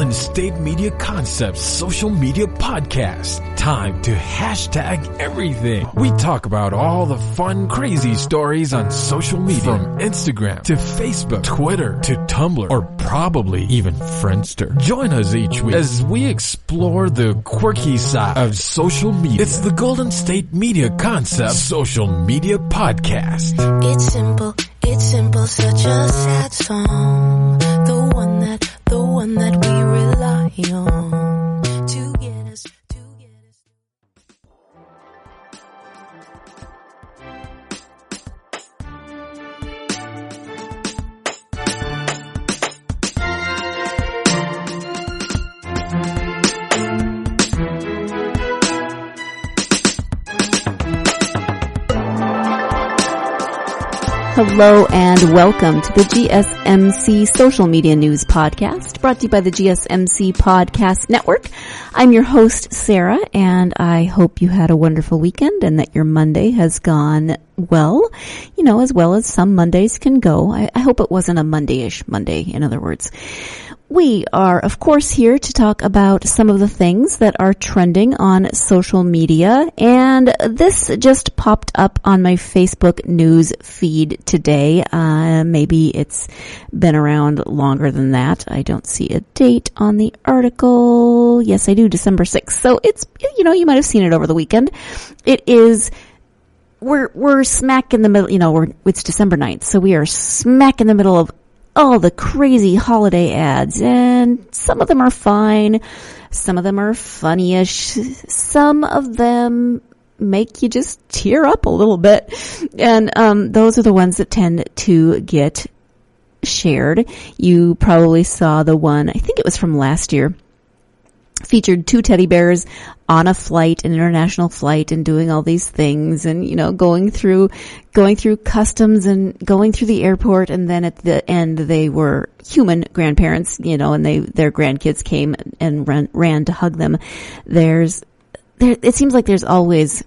Golden State Media Concepts social media podcast. Time to hashtag everything. We talk about all the fun, crazy stories on social media. From Instagram to Facebook, Twitter to Tumblr, or probably even Friendster. Join us each week as we explore the quirky side of social media. It's the Golden State Media Concepts social media podcast. It's simple, such a sad song. The one that we rely on to get us. Hello and welcome to the GSMC Social Media News Podcast, brought to you by the GSMC Podcast Network. I'm your host, Sarah, and I hope you had a wonderful weekend and that your Monday has gone well, as well as some Mondays can go. I hope it wasn't a Monday-ish Monday, in other words. We are, of course, here to talk about some of the things that are trending on social media, and this just popped up on my Facebook news feed today. Maybe it's been around longer than that. I don't see a date on the article. Yes, I do, December 6th. So it's, you might have seen it over the weekend. It is... We're smack in the middle, it's December 9th, so we are smack in the middle of all the crazy holiday ads, and some of them are fine, some of them are funny-ish, some of them make you just tear up a little bit, and those are the ones that tend to get shared. You probably saw the one, I think it was from last year, featured two teddy bears on a flight, an international flight, and doing all these things, and going through customs and going through the airport, and then at the end they were human grandparents, and their grandkids came and ran to hug them. It seems like there's always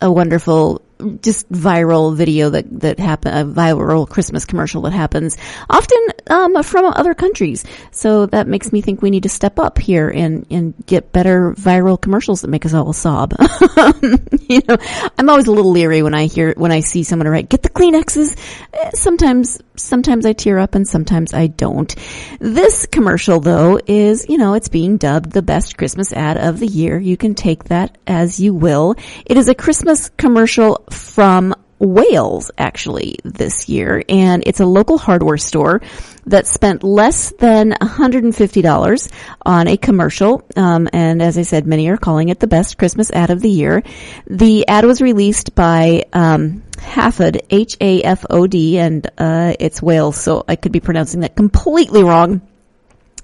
a wonderful just viral video that happen, a viral Christmas commercial that happens often from other countries. So that makes me think we need to step up here and get better viral commercials that make us all sob. I'm always a little leery when I see someone write, "Get the Kleenexes." Sometimes I tear up and sometimes I don't. This commercial though is, it's being dubbed the best Christmas ad of the year. You can take that as you will. It is a Christmas commercial from Wales, actually, this year, and it's a local hardware store that spent less than $150 on a commercial, and as I said, many are calling it the best Christmas ad of the year. The ad was released by Hafod, H-A-F-O-D, and it's Wales, so I could be pronouncing that completely wrong.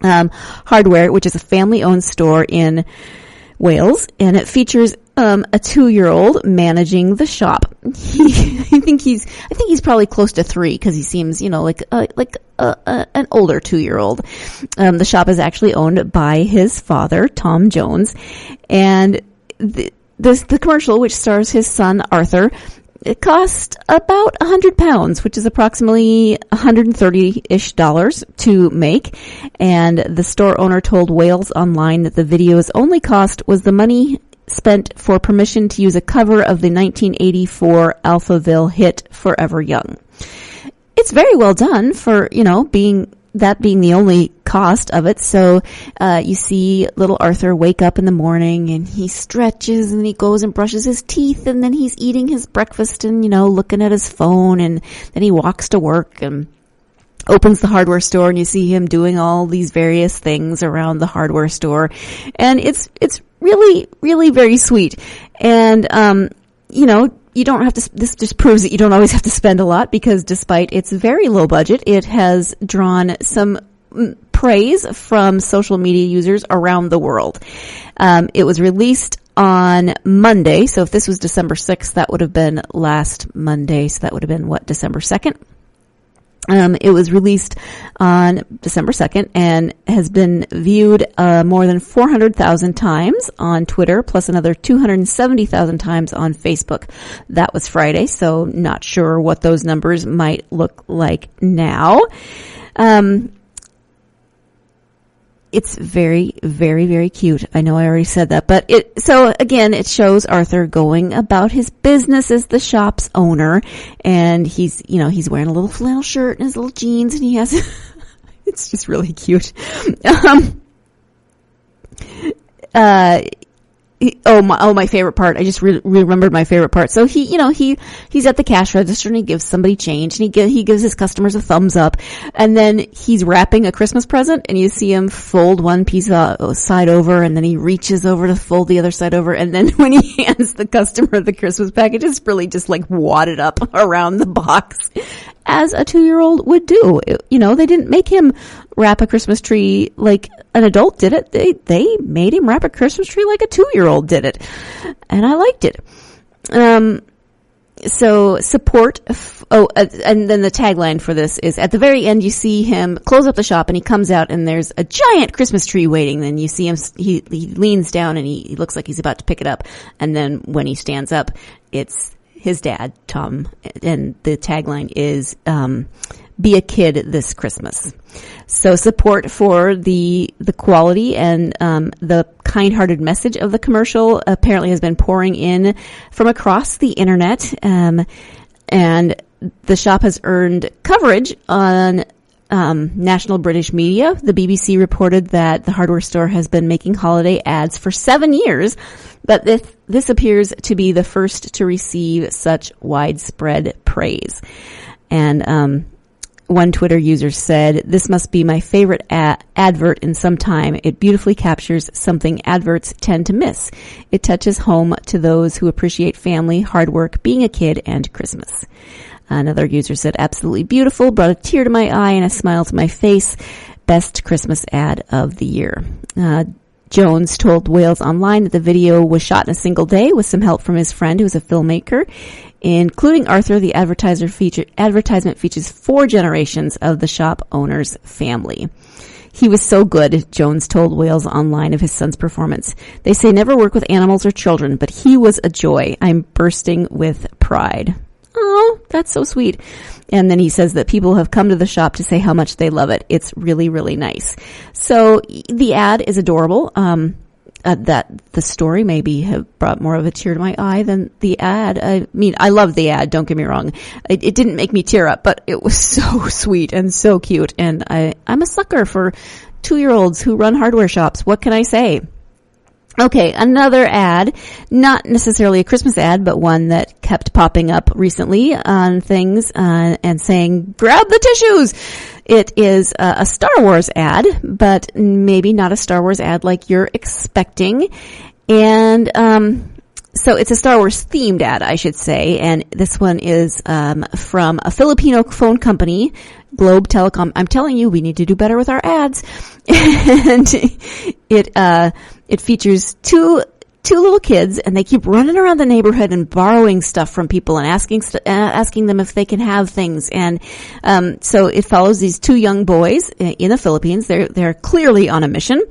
Hardware, which is a family-owned store in Wales, and it features a 2-year-old managing the shop. I think he's probably close to 3 because he seems, like an older 2-year-old. The shop is actually owned by his father, Tom Jones, and the commercial, which stars his son Arthur, it cost about £100, which is approximately $130-ish to make. And the store owner told Wales Online that the video's only cost was the money spent for permission to use a cover of the 1984 Alphaville hit Forever Young. It's very well done for, being the only cost of it. So you see little Arthur wake up in the morning and he stretches and then he goes and brushes his teeth and then he's eating his breakfast and, looking at his phone, and then he walks to work and opens the hardware store, and you see him doing all these various things around the hardware store. And it's really, really very sweet. And, you don't have to, this just proves that you don't always have to spend a lot, because despite its very low budget, it has drawn some praise from social media users around the world. It was released on Monday, so if this was December 6th, that would have been last Monday, so that would have been, December 2nd? It was released on December 2nd and has been viewed more than 400,000 times on Twitter, plus another 270,000 times on Facebook. That was Friday, so not sure what those numbers might look like now. it's very, very, very cute. I know I already said that, but it shows Arthur going about his business as the shop's owner, and he's wearing a little flannel shirt and his little jeans, and he has, it's just really cute. My favorite part. I just remembered my favorite part. So he's at the cash register and he gives somebody change and he gives his customers a thumbs up, and then he's wrapping a Christmas present and you see him fold one piece side over and then he reaches over to fold the other side over, and then when he hands the customer the Christmas package, it's really just like wadded up around the box, as a 2-year-old would do. They didn't make him wrap a Christmas tree like an adult did it. They made him wrap a Christmas tree like a 2-year-old did it. And I liked it. So support. And then the tagline for this is, at the very end, you see him close up the shop and he comes out and there's a giant Christmas tree waiting. Then you see him, he leans down and he looks like he's about to pick it up. And then when he stands up, it's his dad, Tom. And the tagline is, be a kid this Christmas. So support for the quality and the kind-hearted message of the commercial apparently has been pouring in from across the internet, and the shop has earned coverage on national British media. The BBC reported that the hardware store has been making holiday ads for 7 years, but this appears to be the first to receive such widespread praise. And one Twitter user said, "This must be my favorite advert in some time. It beautifully captures something adverts tend to miss. It touches home to those who appreciate family, hard work, being a kid, and Christmas." Another user said, "Absolutely beautiful, brought a tear to my eye and a smile to my face. Best Christmas ad of the year." Jones told Wales Online that the video was shot in a single day with some help from his friend who is a filmmaker. Including Arthur, the advertisement features 4 generations of the shop owner's family. "He was so good," Jones told Wales Online of his son's performance. "They say never work with animals or children, but he was a joy. I'm bursting with pride." Oh, that's so sweet. And then he says that people have come to the shop to say how much they love it. It's really, really nice. So the ad is adorable. That the story maybe have brought more of a tear to my eye than the ad. I mean, I love the ad, don't get me wrong. It didn't make me tear up, but it was so sweet and so cute. And I'm a sucker for 2-year-olds who run hardware shops. What can I say? Okay, another ad, not necessarily a Christmas ad, but one that kept popping up recently on things and saying, "Grab the tissues." It is a Star Wars ad, but maybe not a Star Wars ad like you're expecting. And so it's a Star Wars themed ad, I should say. And this one is from a Filipino phone company, Globe Telecom. I'm telling you, we need to do better with our ads. And it features two little kids, and they keep running around the neighborhood and borrowing stuff from people and asking them if they can have things. And so it follows these 2 young boys in the Philippines. They're clearly on a mission.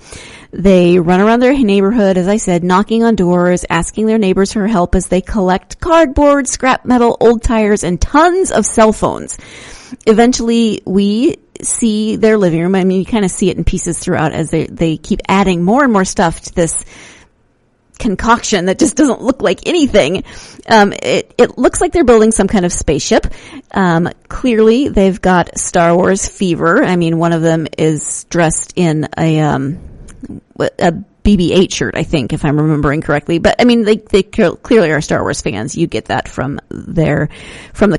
They run around their neighborhood, as I said, knocking on doors, asking their neighbors for help as they collect cardboard, scrap metal, old tires, and tons of cell phones. Eventually, we see their living room. I mean, you kind of see it in pieces throughout as they keep adding more and more stuff to this concoction that just doesn't look like anything. It looks like they're building some kind of spaceship. Clearly, they've got Star Wars fever. I mean, one of them is dressed in a BB-8 shirt, I think, if I'm remembering correctly. But I mean, they clearly are Star Wars fans. You get that from the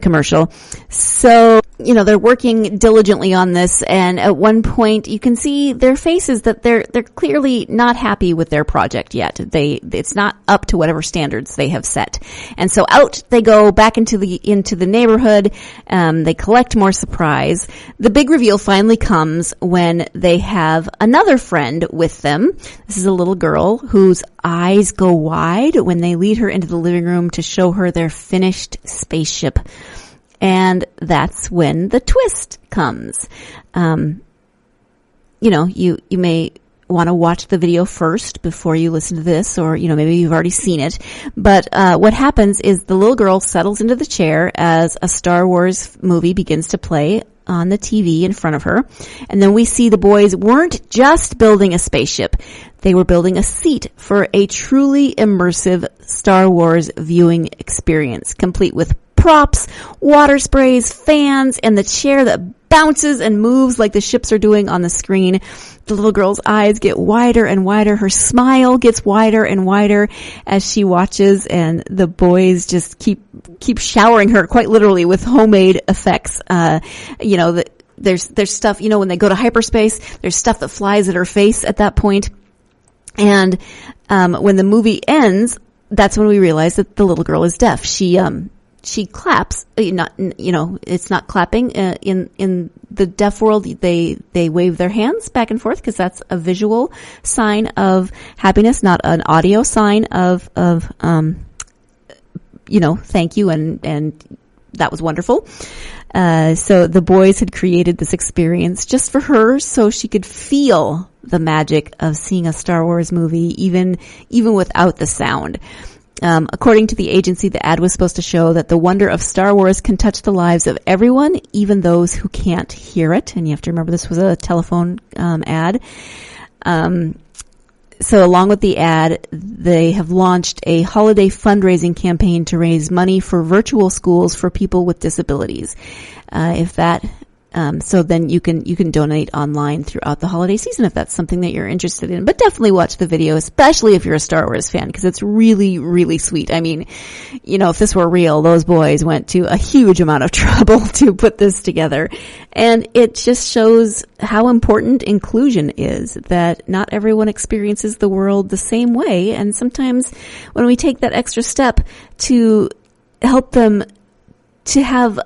commercial. So, they're working diligently on this, and at one point you can see their faces that they're clearly not happy with their project yet. It's not up to whatever standards they have set. And so out they go back into the neighborhood. They collect more supplies. The big reveal finally comes when they have another friend with them. This is a little girl whose eyes go wide when they lead her into the living room to show her their finished spaceship. And that's when the twist comes. You may want to watch the video first before you listen to this, or, maybe you've already seen it. But what happens is the little girl settles into the chair as a Star Wars movie begins to play on the TV in front of her. And then we see the boys weren't just building a spaceship. They were building a seat for a truly immersive Star Wars viewing experience, complete with props, water sprays, fans, and the chair that bounces and moves like the ships are doing on the screen. The little girl's eyes get wider and wider. Her smile gets wider and wider as she watches, and the boys just keep showering her quite literally with homemade effects. There's stuff, when they go to hyperspace, there's stuff that flies at her face at that point. And when the movie ends, that's when we realize that the little girl is deaf. She claps, it's not clapping. In the deaf world, they wave their hands back and forth because that's a visual sign of happiness, not an audio sign of thank you and that was wonderful. So the boys had created this experience just for her so she could feel the magic of seeing a Star Wars movie even without the sound. According to the agency, the ad was supposed to show that the wonder of Star Wars can touch the lives of everyone, even those who can't hear it. And you have to remember this was a telephone ad. So along with the ad, they have launched a holiday fundraising campaign to raise money for virtual schools for people with disabilities. So then you can donate online throughout the holiday season if that's something that you're interested in. But definitely watch the video, especially if you're a Star Wars fan, because it's really, really sweet. I mean, if this were real, those boys went to a huge amount of trouble to put this together. And it just shows how important inclusion is, that not everyone experiences the world the same way. And sometimes when we take that extra step to help them to have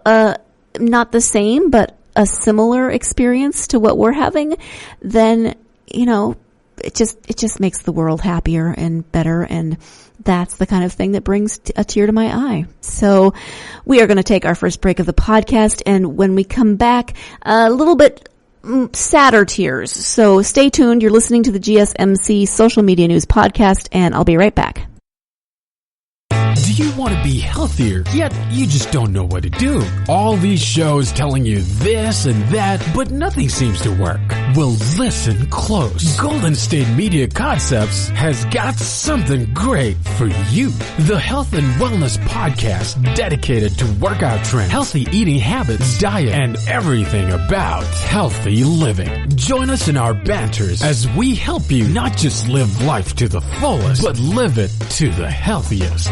not the same, but a similar experience to what we're having, then, it just makes the world happier and better. And that's the kind of thing that brings a tear to my eye. So we are going to take our first break of the podcast. And when we come back, a little bit sadder tears. So stay tuned. You're listening to the GSMC Social Media News Podcast, and I'll be right back. Do you want to be healthier, yet you just don't know what to do? All these shows telling you this and that, but nothing seems to work. Well, listen close. Golden State Media Concepts has got something great for you. The Health and Wellness Podcast, dedicated to workout trends, healthy eating habits, diet, and everything about healthy living. Join us in our banters as we help you not just live life to the fullest, but live it to the healthiest.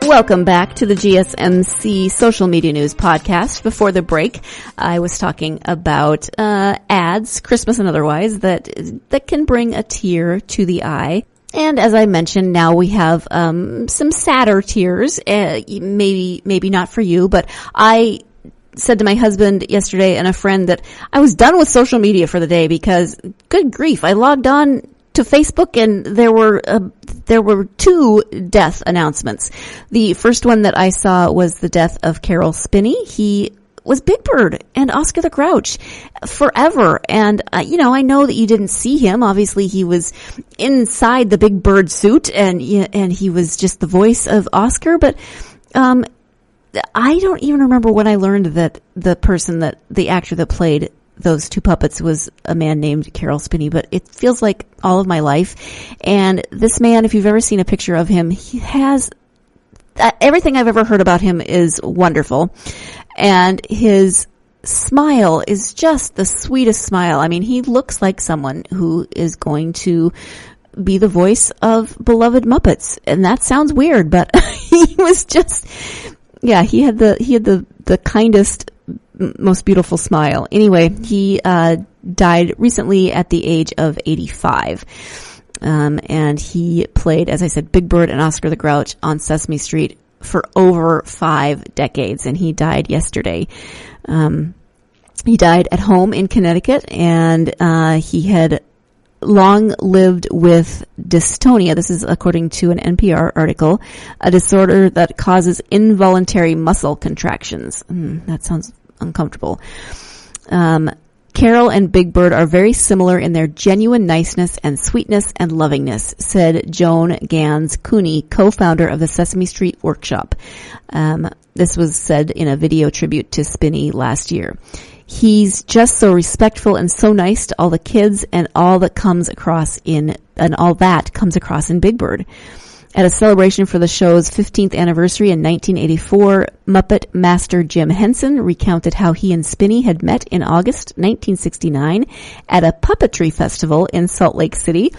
Welcome back to the GSMC Social Media News Podcast. Before the break, I was talking about ads, Christmas and otherwise, that can bring a tear to the eye. And as I mentioned, now we have some sadder tears. Maybe not for you, but I said to my husband yesterday and a friend that I was done with social media for the day because, good grief, I logged on to Facebook and there were two death announcements. The first one that I saw was the death of Caroll Spinney. He was Big Bird and Oscar the Grouch forever. And, I know that you didn't see him. Obviously, he was inside the Big Bird suit and he was just the voice of Oscar. But, I don't even remember when I learned that the actor that played those two puppets was a man named Caroll Spinney, but it feels like all of my life. And this man, if you've ever seen a picture of him, he has everything I've ever heard about him is wonderful. And his smile is just the sweetest smile. I mean, he looks like someone who is going to be the voice of beloved Muppets. And that sounds weird, but he was just, he had the kindest, most beautiful smile. Anyway, he died recently at the age of 85. And he played, as I said, Big Bird and Oscar the Grouch on Sesame Street for over 5 decades, and he died yesterday. He died at home in Connecticut, and he had long lived with dystonia. This is according to an NPR article, a disorder that causes involuntary muscle contractions. That sounds uncomfortable. Caroll and Big Bird are very similar in their genuine niceness and sweetness and lovingness, said Joan Gans Cooney, co-founder of the Sesame Street Workshop. This was said in a video tribute to Spinney last year. He's just so respectful and so nice to all the kids, and all that comes across in Big Bird. At a celebration for the show's 15th anniversary in 1984, Muppet Master Jim Henson recounted how he and Spinney had met in August 1969 at a puppetry festival in Salt Lake City.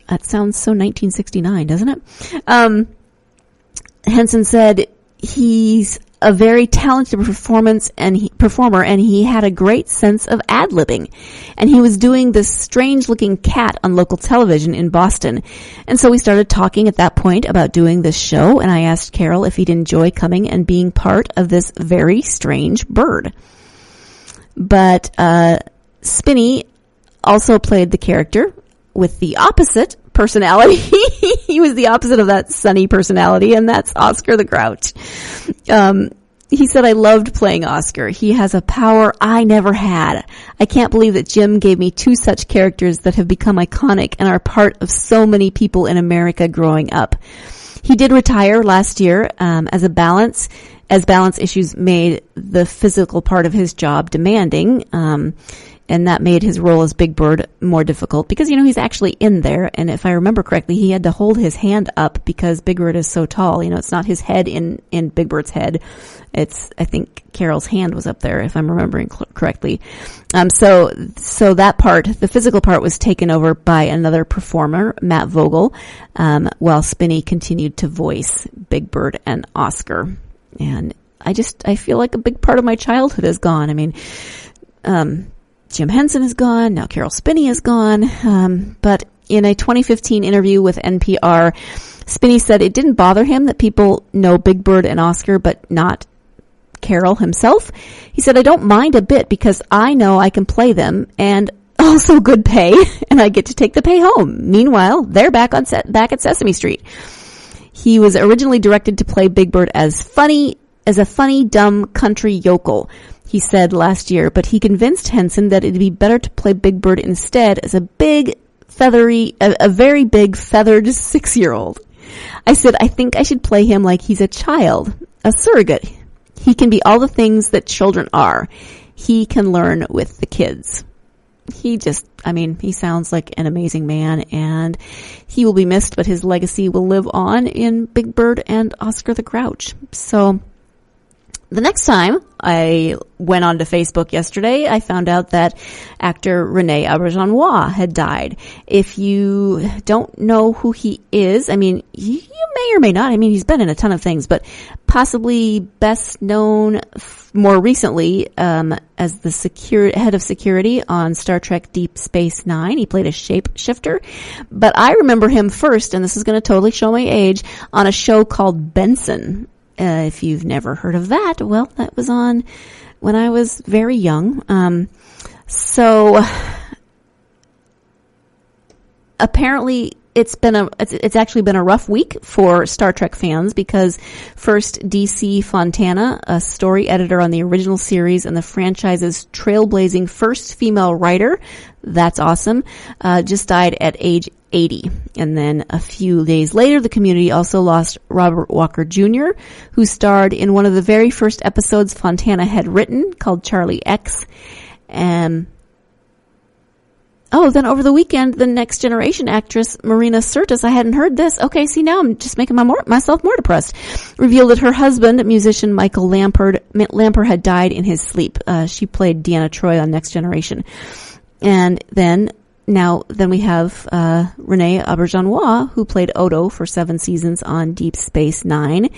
That sounds so 1969, doesn't it? Henson said he's a very talented performer, and he had a great sense of ad-libbing. And he was doing this strange-looking cat on local television in Boston. And so we started talking at that point about doing this show, and I asked Caroll if he'd enjoy coming and being part of this very strange bird. But Spinney also played the character with the opposite personality. He was the opposite of that sunny personality, and that's Oscar the Grouch. He said, I loved playing Oscar. He has a power I never had. I can't believe that Jim gave me two such characters that have become iconic and are part of so many people in America growing up. He did retire last year as balance issues made the physical part of his job demanding, and that made his role as Big Bird more difficult because, he's actually in there. And if I remember correctly, he had to hold his hand up because Big Bird is so tall. It's not his head in Big Bird's head. I think Caroll's hand was up there, if I'm remembering correctly. So that part, the physical part, was taken over by another performer, Matt Vogel, while Spinney continued to voice Big Bird and Oscar. And I feel like a big part of my childhood is gone. Jim Henson is gone. Now Caroll Spinney is gone. But in a 2015 interview with NPR, Spinney said it didn't bother him that people know Big Bird and Oscar, but not Caroll himself. He said, I don't mind a bit because I know I can play them and also good pay, and I get to take the pay home. Meanwhile, they're back at Sesame Street. He was originally directed to play Big Bird as a funny, dumb country yokel, he said last year, but he convinced Henson that it'd be better to play Big Bird instead as a very big feathered 6-year-old. I said, I think I should play him like he's a child, a surrogate. He can be all the things that children are. He can learn with the kids. He sounds like an amazing man, and he will be missed, but his legacy will live on in Big Bird and Oscar the Grouch. So the next time I went onto Facebook yesterday, I found out that actor Rene Auberjonois had died. If you don't know who he is, you may or may not. He's been in a ton of things, but possibly best known more recently as the head of security on Star Trek Deep Space Nine. He played a shapeshifter. But I remember him first, and this is going to totally show my age, on a show called Benson. If you've never heard of that, well, that was on when I was very young. So apparently it's actually been a rough week for Star Trek fans because first DC Fontana, a story editor on the original series and the franchise's trailblazing first female writer, that's awesome, just died at age 80. And then a few days later, the community also lost Robert Walker Jr., who starred in one of the very first episodes Fontana had written called Charlie X. Then over the weekend, the Next Generation actress Marina Sirtis, I hadn't heard this. Okay, see, now I'm just making myself more depressed. Revealed that her husband, musician Michael Lamper, had died in his sleep. She played Deanna Troi on Next Generation. And then we have Rene Auberjonois, who played Odo for 7 seasons on Deep Space Nine,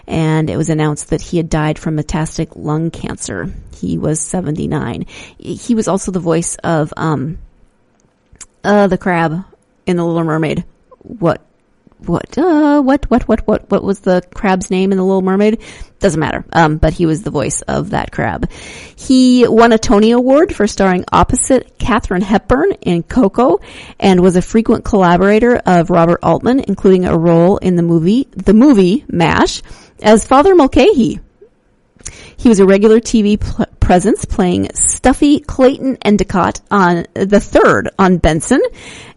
and it was announced that he had died from metastatic lung cancer. He was 79. He was also the voice of the crab in The Little Mermaid. What what was the crab's name in The Little Mermaid? Doesn't matter. But he was the voice of that crab. He won a Tony Award for starring opposite Katharine Hepburn in Coco and was a frequent collaborator of Robert Altman, including a role in the movie MASH as Father Mulcahy. He was a regular TV presence playing Stuffy Clayton Endicott on the third on Benson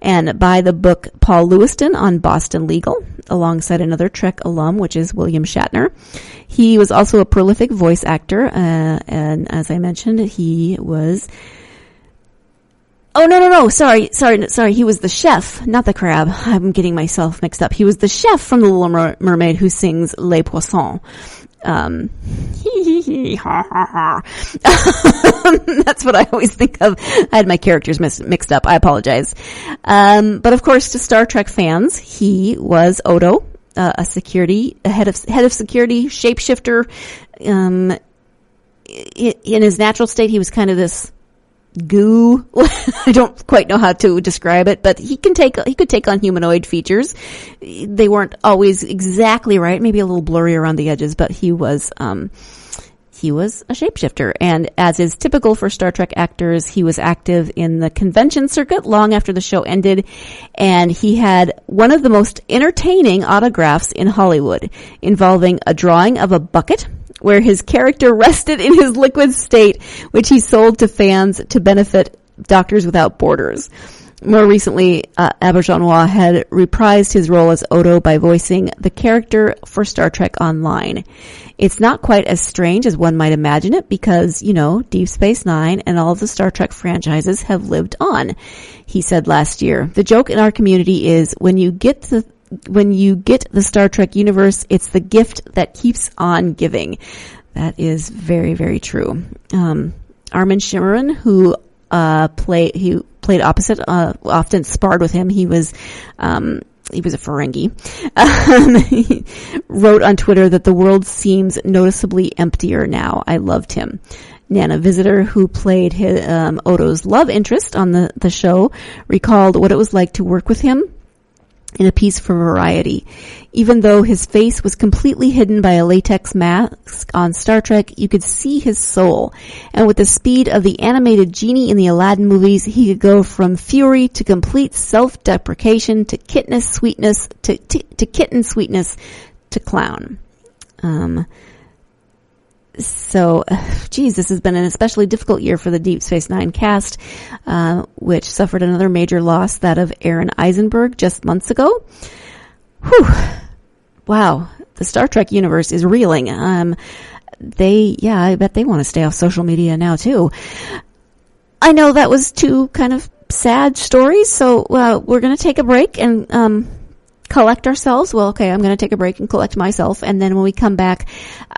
and by the book Paul Lewiston on Boston Legal, alongside another Trek alum, which is William Shatner. He was also a prolific voice actor, and as I mentioned, he was... Oh, no. Sorry. He was the chef, not the crab. I'm getting myself mixed up. He was the chef from The Little Mermaid who sings Les Poissons. That's what I always think of. I had my characters mixed up. I apologize. But of course, to Star Trek fans, he was Odo, a head of security, shapeshifter. In his natural state, he was kind of this goo. I don't quite know how to describe it, but he could take on humanoid features. They weren't always exactly right, maybe a little blurry around the edges, but he was a shapeshifter. And as is typical for Star Trek actors, he was active in the convention circuit long after the show ended, and he had one of the most entertaining autographs in Hollywood, involving a drawing of a bucket where his character rested in his liquid state, which he sold to fans to benefit Doctors Without Borders. More recently, Auberjonois had reprised his role as Odo by voicing the character for Star Trek Online. It's not quite as strange as one might imagine it because, Deep Space Nine and all of the Star Trek franchises have lived on. He said last year, "The joke in our community is when you get the Star Trek universe, it's the gift that keeps on giving." That is very, very true. Armin Shimmerin, who played opposite, often sparred with him. He was a Ferengi. He wrote on Twitter that the world seems noticeably emptier now. I loved him. Nana Visitor, who played Odo's love interest on the show, recalled what it was like to work with him in a piece for Variety. Even though his face was completely hidden by a latex mask on Star Trek, you could see his soul. And with the speed of the animated genie in the Aladdin movies, he could go from fury to complete self-deprecation to kitten sweetness to clown. So, this has been an especially difficult year for the Deep Space Nine cast, which suffered another major loss, that of Aaron Eisenberg, just months ago. Whew. Wow. The Star Trek universe is reeling. I bet they want to stay off social media now, too. I know that was two kind of sad stories, so we're going to take a break and collect ourselves. Well, okay, I'm going to take a break and collect myself, and then when we come back,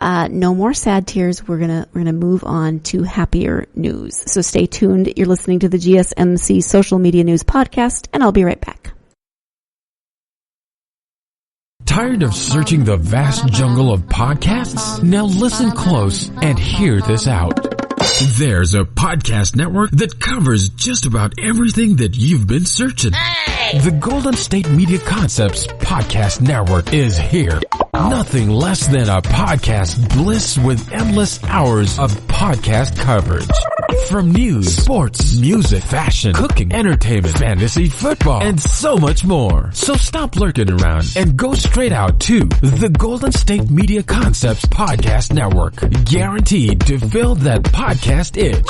no more sad tears. We're gonna move on to happier news. So stay tuned. You're listening to the GSMC Social Media News Podcast, and I'll be right back. Tired of searching the vast jungle of podcasts? Now listen close and hear this out. There's a podcast network that covers just about everything that you've been searching. Hey! The Golden State Media Concepts Podcast Network is here. Nothing less than a podcast bliss with endless hours of podcast coverage. From news, sports, music, fashion, cooking, entertainment, fantasy, football, and so much more. So stop lurking around and go straight out to the Golden State Media Concepts Podcast Network. Guaranteed to fill that podcast itch.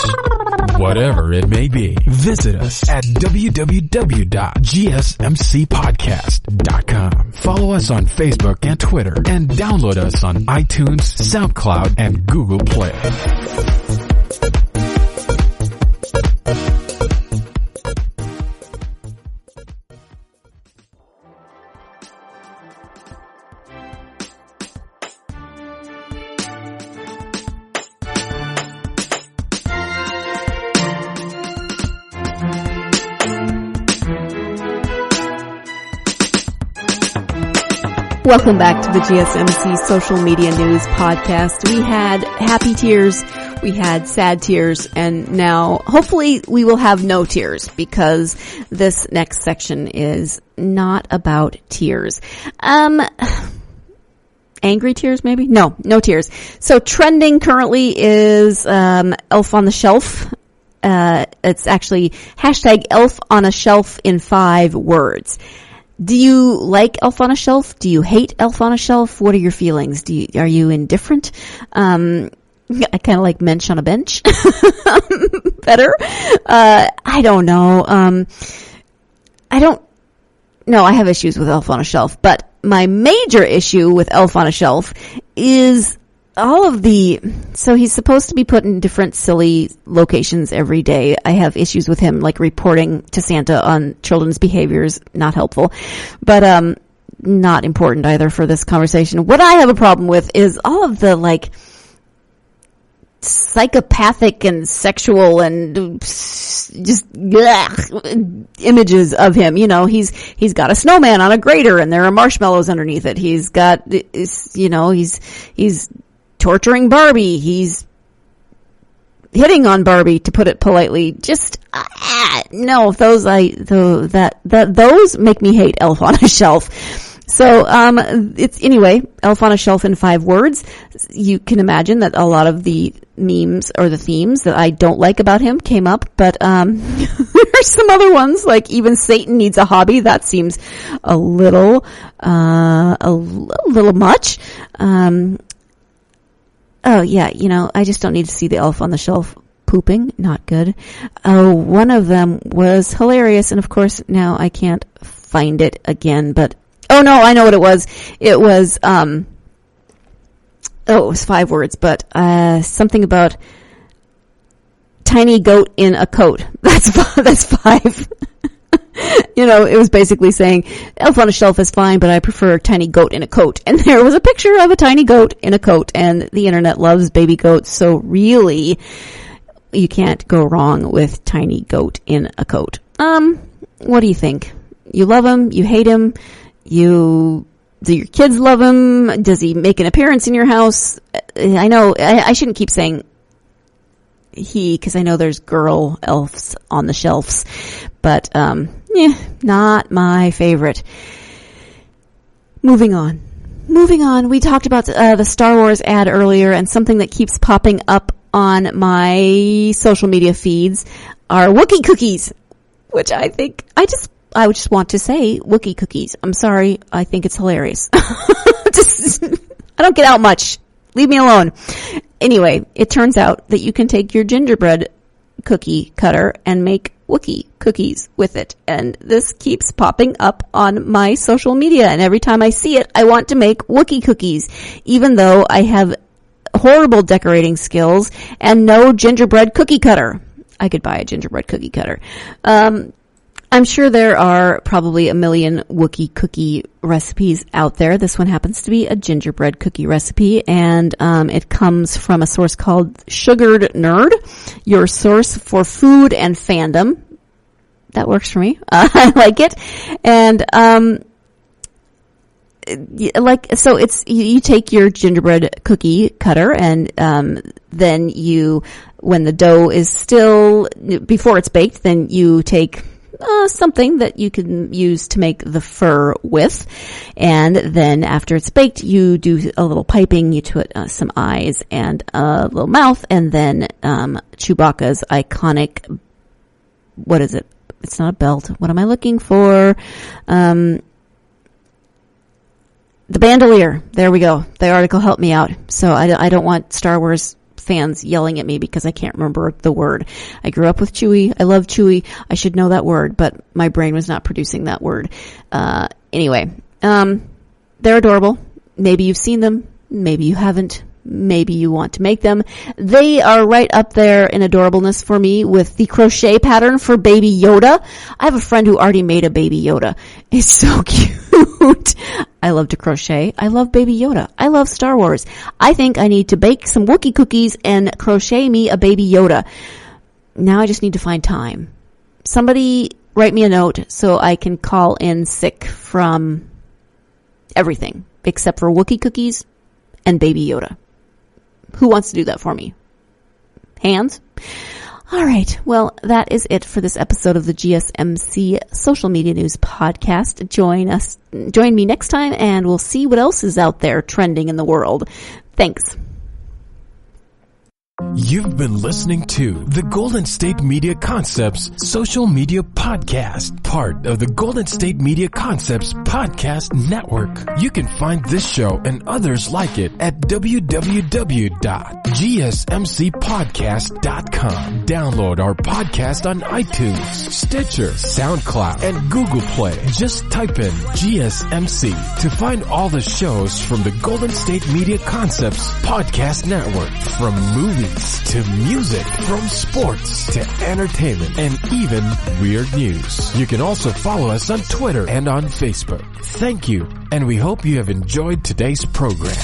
Whatever it may be. Visit us at www.gsmcpodcast.com. Follow us on Facebook and Twitter, and download us on iTunes, SoundCloud, and Google Play. Welcome back to the GSMC Social Media News Podcast. We had happy tears We had sad tears, and now hopefully we will have no tears, because this next section is not about tears. Angry tears, maybe? No tears. So trending currently is Elf on the Shelf. It's actually hashtag Elf on a Shelf in 5 words. Do you like Elf on a Shelf? Do you hate Elf on a Shelf? What are your feelings? Are you indifferent? I kind of like Mensch on a Bench better. I don't know. I have issues with Elf on a Shelf, but my major issue with Elf on a Shelf is so he's supposed to be put in different silly locations every day. I have issues with him, like reporting to Santa on children's behaviors. Not helpful, but not important either for this conversation. What I have a problem with is all of the, like, psychopathic and sexual and just images of him. You know, he's got a snowman on a grater and there are marshmallows underneath it. He's got, he's torturing Barbie. He's hitting on Barbie, to put it politely. Just no, those make me hate Elf on a Shelf. So, it's anyway, Elf on a Shelf in 5 words. You can imagine that a lot of the memes or the themes that I don't like about him came up, but, there's some other ones, like even Satan needs a hobby. That seems a little much. Oh yeah, I just don't need to see the Elf on the Shelf pooping. Not good. Oh, one of them was hilarious, and of course now I can't find it again, but oh no, I know what it was. It was, it was 5 words, but, something about tiny goat in a coat. That's 5. It was basically saying, Elf on a Shelf is fine, but I prefer tiny goat in a coat. And there was a picture of a tiny goat in a coat, and the internet loves baby goats, so really, you can't go wrong with tiny goat in a coat. What do you think? You love him? You hate him? Do your kids love him? Does he make an appearance in your house? I know I shouldn't keep saying he, because I know there's girl elves on the shelves, but not my favorite. Moving on. We talked about the Star Wars ad earlier, and something that keeps popping up on my social media feeds are Wookie Cookies, which I would just want to say Wookie Cookies. I'm sorry. I think it's hilarious. I don't get out much. Leave me alone. Anyway, it turns out that you can take your gingerbread cookie cutter and make Wookie cookies with it. And this keeps popping up on my social media. And every time I see it, I want to make Wookie cookies, even though I have horrible decorating skills and no gingerbread cookie cutter. I could buy a gingerbread cookie cutter. I'm sure there are probably a million Wookie cookie recipes out there. This one happens to be a gingerbread cookie recipe, and it comes from a source called Sugared Nerd, your source for food and fandom. That works for me. I like it. And so it's you take your gingerbread cookie cutter, and then when the dough is still before it's baked, then you take something that you can use to make the fur with. And then after it's baked, you do a little piping, you put some eyes and a little mouth, and then Chewbacca's iconic, what is it? It's not a belt. What am I looking for? The bandolier. There we go. The article helped me out. So I don't want Star Wars fans yelling at me because I can't remember the word. I grew up with Chewie. I love Chewie. I should know that word, but my brain was not producing that word. Anyway, they're adorable. Maybe you've seen them. Maybe you haven't. Maybe you want to make them. They are right up there in adorableness for me with the crochet pattern for Baby Yoda. I have a friend who already made a Baby Yoda. It's so cute. I love to crochet. I love Baby Yoda. I love Star Wars. I think I need to bake some Wookie cookies and crochet me a Baby Yoda. Now I just need to find time. Somebody write me a note so I can call in sick from everything except for Wookie cookies and Baby Yoda. Who wants to do that for me? Hands? All right. Well, that is it for this episode of the GSMC Social Media News Podcast. Join me next time, and we'll see what else is out there trending in the world. Thanks. You've been listening to the Golden State Media Concepts Social Media Podcast, part of the Golden State Media Concepts Podcast Network. You can find this show and others like it at www.gsmcpodcast.com. Download our podcast on iTunes, Stitcher, SoundCloud, and Google Play. Just type in GSMC to find all the shows from the Golden State Media Concepts Podcast Network, from movies to music, from sports to entertainment, and even weird news. You can also follow us on Twitter and on Facebook. Thank you, and we hope you have enjoyed today's program.